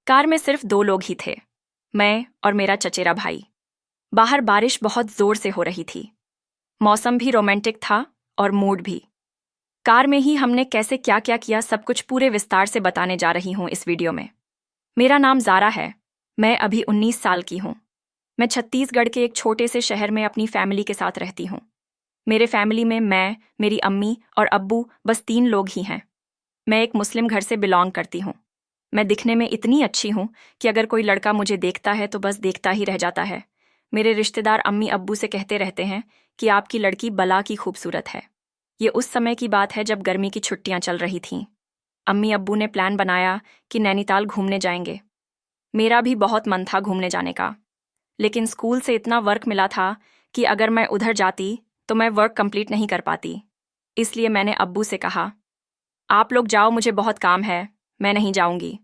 Car में सिर्फ 2 लोग ही थे, मैं और मेरा चचेरा भाई। बाहर बारिश बहुत जोर से हो रही थी। मौसम भी रोमांटिक था और मूड भी। कार में ही हमने कैसे क्या क्या किया सब कुछ पूरे विस्तार से बताने जा रही हूँ इस वीडियो में। मेरा नाम ज़ारा है। मैं अभी 19 साल की हूँ। मैं छत्तीसगढ़ के एक छोटे से शहर में अपनी फैमिली के साथ रहती हूँ। मेरे फैमिली में मैं, मेरी अम्मी और अब्बू बस 3 लोग ही हैं। मैं एक मुस्लिम घर से बिलोंग करती हूँ। मैं दिखने में इतनी अच्छी हूँ कि अगर कोई लड़का मुझे देखता है तो बस देखता ही रह जाता है। मेरे रिश्तेदार अम्मी अब्बू से कहते रहते हैं कि आपकी लड़की बला की खूबसूरत है। ये उस समय की बात है जब गर्मी की छुट्टियां चल रही थीं। अम्मी अब्बू ने प्लान बनाया कि नैनीताल घूमने जाएंगे। मेरा भी बहुत मन था घूमने जाने का, लेकिन स्कूल से इतना वर्क मिला था कि अगर मैं उधर जाती तो मैं वर्क कंप्लीट नहीं कर पाती। इसलिए मैंने अब्बू से कहा, आप लोग जाओ, मुझे बहुत काम है, मैं नहीं जाऊंगी।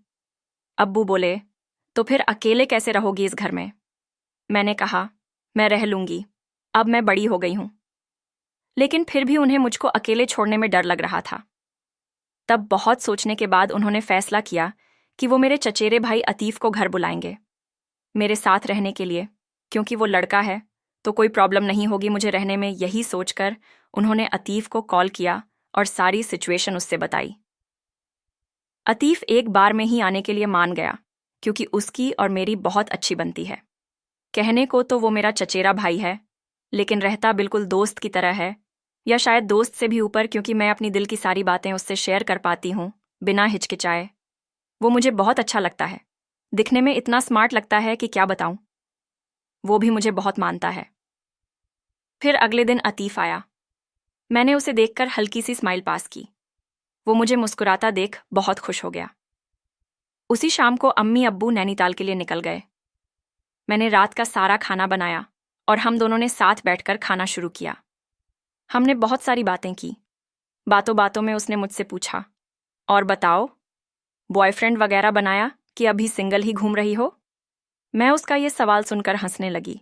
अब्बू बोले, तो फिर अकेले कैसे रहोगी इस घर में? मैंने कहा, मैं रह लूंगी, अब मैं बड़ी हो गई हूं। लेकिन फिर भी उन्हें मुझको अकेले छोड़ने में डर लग रहा था। तब बहुत सोचने के बाद उन्होंने फैसला किया कि वो मेरे चचेरे भाई अतीफ को घर बुलाएंगे मेरे साथ रहने के लिए, क्योंकि वो लड़का है तो कोई प्रॉब्लम नहीं होगी मुझे रहने में। यही सोचकर उन्होंने अतीफ को कॉल किया और सारी सिचुएशन उससे बताई। अतीफ एक बार में ही आने के लिए मान गया, क्योंकि उसकी और मेरी बहुत अच्छी बनती है। कहने को तो वो मेरा चचेरा भाई है, लेकिन रहता बिल्कुल दोस्त की तरह है, या शायद दोस्त से भी ऊपर, क्योंकि मैं अपनी दिल की सारी बातें उससे शेयर कर पाती हूँ बिना हिचकिचाए। वो मुझे बहुत अच्छा लगता है। दिखने में इतना स्मार्ट लगता है कि क्या बताऊं। वो भी मुझे बहुत मानता है। फिर अगले दिन अतीफ आया। मैंने उसे देखकर हल्की सी स्माइल पास की। वो मुझे मुस्कुराता देख बहुत खुश हो गया। उसी शाम को अम्मी अब्बू नैनीताल के लिए निकल गए। मैंने रात का सारा खाना बनाया और हम दोनों ने साथ बैठकर खाना शुरू किया। हमने बहुत सारी बातें की। बातों बातों में उसने मुझसे पूछा, और बताओ, बॉयफ्रेंड वगैरह बनाया कि अभी सिंगल ही घूम रही हो? मैं उसका ये सवाल सुनकर हंसने लगी।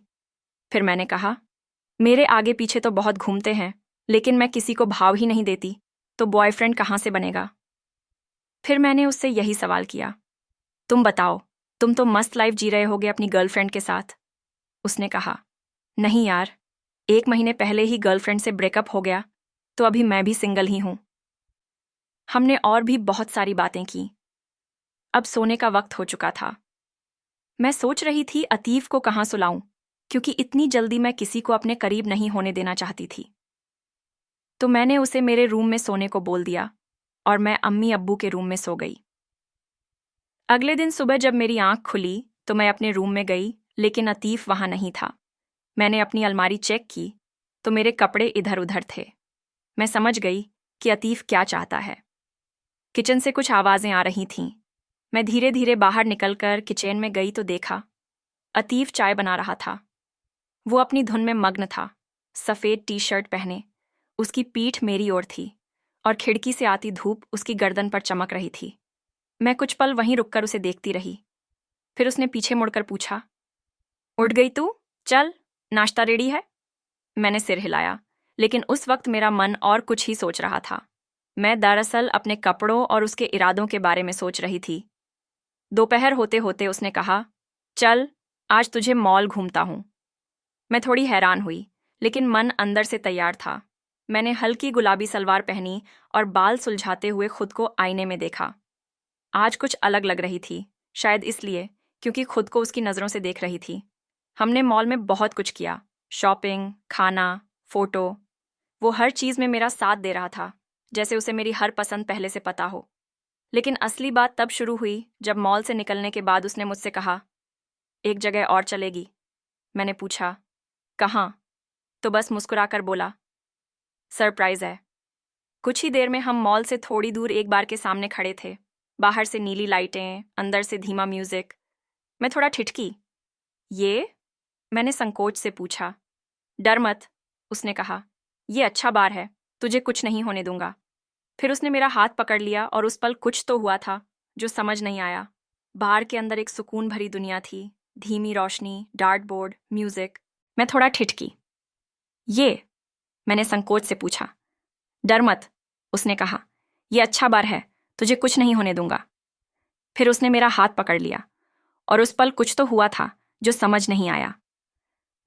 फिर मैंने कहा, मेरे आगे पीछे तो बहुत घूमते हैं, लेकिन मैं किसी को भाव ही नहीं देती, तो बॉयफ्रेंड कहाँ से बनेगा? फिर मैंने उससे यही सवाल किया, तुम बताओ, तुम तो मस्त लाइफ जी रहे होगे अपनी गर्लफ्रेंड के साथ। उसने कहा, नहीं यार, 1 महीने पहले ही गर्लफ्रेंड से ब्रेकअप हो गया, तो अभी मैं भी सिंगल ही हूं। हमने और भी बहुत सारी बातें की। अब सोने का वक्त हो चुका था। मैं सोच रही थी अतीफ को कहाँ सुलाऊं, क्योंकि इतनी जल्दी मैं किसी को अपने करीब नहीं होने देना चाहती थी। तो मैंने उसे मेरे रूम में सोने को बोल दिया और मैं अम्मी अब्बू के रूम में सो गई। अगले दिन सुबह जब मेरी आंख खुली तो मैं अपने रूम में गई, लेकिन अतीफ वहां नहीं था। मैंने अपनी अलमारी चेक की तो मेरे कपड़े इधर उधर थे। मैं समझ गई कि अतीफ क्या चाहता है। किचन से कुछ आवाजें आ रही थीं। मैं धीरे धीरे बाहर निकलकर किचन में गई तो देखा अतीफ चाय बना रहा था। वो अपनी धुन में मग्न था। सफ़ेद टी शर्ट पहने, उसकी पीठ मेरी ओर थी और खिड़की से आती धूप उसकी गर्दन पर चमक रही थी। मैं कुछ पल वहीं रुककर उसे देखती रही। फिर उसने पीछे मुड़कर पूछा, उठ गई तू? चल, नाश्ता रेडी है। मैंने सिर हिलाया, लेकिन उस वक्त मेरा मन और कुछ ही सोच रहा था। मैं दरअसल अपने कपड़ों और उसके इरादों के बारे में सोच रही थी। दोपहर होते होते उसने कहा, चल, आज तुझे मॉल घूमता हूं। मैं थोड़ी हैरान हुई, लेकिन मन अंदर से तैयार था। मैंने हल्की गुलाबी सलवार पहनी और बाल सुलझाते हुए खुद को आईने में देखा। आज कुछ अलग लग रही थी, शायद इसलिए क्योंकि खुद को उसकी नज़रों से देख रही थी। हमने मॉल में बहुत कुछ किया, शॉपिंग, खाना, फोटो। वो हर चीज़ में मेरा साथ दे रहा था, जैसे उसे मेरी हर पसंद पहले से पता हो। लेकिन असली बात तब शुरू हुई जब मॉल से निकलने के बाद उसने मुझसे कहा, एक जगह और चलेगी? मैंने पूछा, कहाँ? तो बस मुस्कुराकर बोला, सरप्राइज है। कुछ ही देर में हम मॉल से थोड़ी दूर एक बार के सामने खड़े थे। बाहर से नीली लाइटें, अंदर से धीमा म्यूजिक। मैं थोड़ा ठिठकी। ये? मैंने संकोच से पूछा। डर मत, उसने कहा, ये अच्छा बार है, तुझे कुछ नहीं होने दूंगा। फिर उसने मेरा हाथ पकड़ लिया और उस पल कुछ तो हुआ था जो समझ नहीं आया। बार के अंदर एक सुकून भरी दुनिया थी, धीमी रोशनी, डार्ट बोर्ड, म्यूजिक। मैं थोड़ा ठिठकी। ये? मैंने संकोच से पूछा। डर मत, उसने कहा, ये अच्छा बार है, तुझे कुछ नहीं होने दूंगा। फिर उसने मेरा हाथ पकड़ लिया और उस पल कुछ तो हुआ था जो समझ नहीं आया।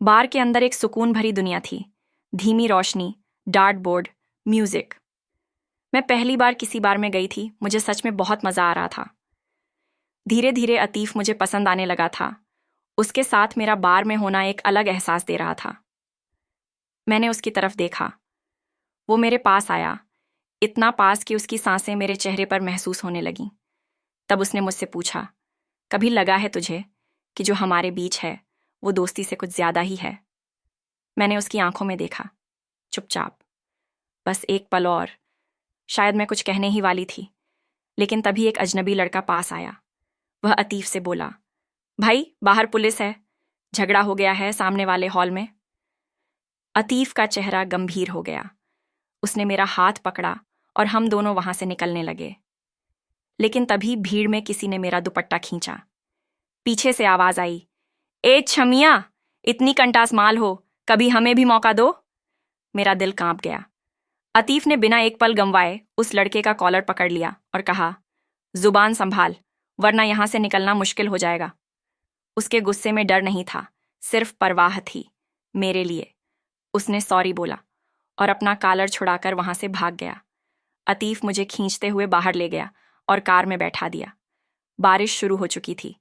बार के अंदर एक सुकून भरी दुनिया थी, धीमी रोशनी, डार्ट बोर्ड, म्यूजिक। मैं पहली बार किसी बार में गई थी, मुझे सच में बहुत मजा आ रहा था। धीरे धीरे अतीफ मुझे पसंद आने लगा था। उसके साथ मेरा बार में होना एक अलग एहसास दे रहा था। मैंने उसकी तरफ देखा। वो मेरे पास आया, इतना पास कि उसकी सांसें मेरे चेहरे पर महसूस होने लगीं। तब उसने मुझसे पूछा, कभी लगा है तुझे कि जो हमारे बीच है वो दोस्ती से कुछ ज्यादा ही है? मैंने उसकी आंखों में देखा, चुपचाप। बस एक पल और, शायद मैं कुछ कहने ही वाली थी, लेकिन तभी एक अजनबी लड़का पास आया। वह अतीफ से बोला, भाई बाहर पुलिस है, झगड़ा हो गया है सामने वाले हॉल में। अतीफ का चेहरा गंभीर हो गया। उसने मेरा हाथ पकड़ा और हम दोनों वहां से निकलने लगे। लेकिन तभी भीड़ में किसी ने मेरा दुपट्टा खींचा। पीछे से आवाज आई, ए छमिया, इतनी कंटास माल हो, कभी हमें भी मौका दो। मेरा दिल कांप गया। अतीफ ने बिना एक पल गंवाए उस लड़के का कॉलर पकड़ लिया और कहा, जुबान संभाल, वरना यहां से निकलना मुश्किल हो जाएगा। उसके गुस्से में डर नहीं था, सिर्फ परवाह थी मेरे लिए। उसने सॉरी बोला और अपना कॉलर छुड़ाकर वहां से भाग गया। अतीफ मुझे खींचते हुए बाहर ले गया और कार में बैठा दिया। बारिश शुरू हो चुकी थी।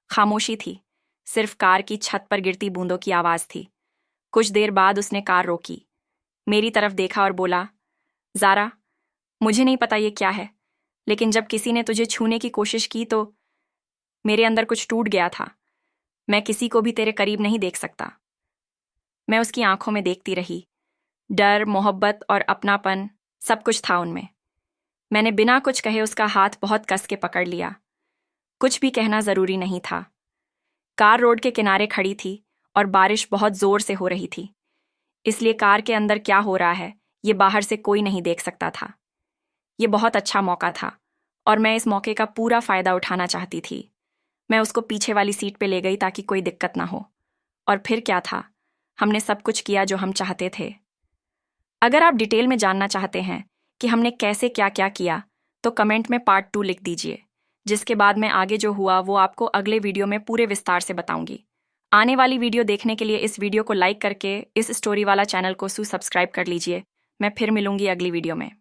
खामोशी थी, सिर्फ कार की छत पर गिरती बूंदों की आवाज थी। कुछ देर बाद उसने कार रोकी, मेरी तरफ देखा और बोला, ज़ारा, मुझे नहीं पता ये क्या है, लेकिन जब किसी ने तुझे छूने की कोशिश की तो मेरे अंदर कुछ टूट गया था। मैं किसी को भी तेरे करीब नहीं देख सकता। मैं उसकी आंखों में देखती रही। डर, मोहब्बत और अपनापन, सब कुछ था उनमें। मैंने बिना कुछ कहे उसका हाथ बहुत कस के पकड़ लिया। कुछ भी कहना जरूरी नहीं था। कार रोड के किनारे खड़ी थी और बारिश बहुत जोर से हो रही थी, इसलिए कार के अंदर क्या हो रहा है ये बाहर से कोई नहीं देख सकता था। ये बहुत अच्छा मौका था और मैं इस मौके का पूरा फायदा उठाना चाहती थी। मैं उसको पीछे वाली सीट पे ले गई ताकि कोई दिक्कत ना हो। और फिर क्या था, हमने सब कुछ किया जो हम चाहते थे। अगर आप डिटेल में जानना चाहते हैं कि हमने कैसे क्या क्या किया, तो कमेंट में पार्ट 2 लिख दीजिए, जिसके बाद मैं आगे जो हुआ वो आपको अगले वीडियो में पूरे विस्तार से बताऊंगी। आने वाली वीडियो देखने के लिए इस वीडियो को लाइक करके इस स्टोरी वाला चैनल को सब्सक्राइब कर लीजिए। मैं फिर मिलूंगी अगली वीडियो में।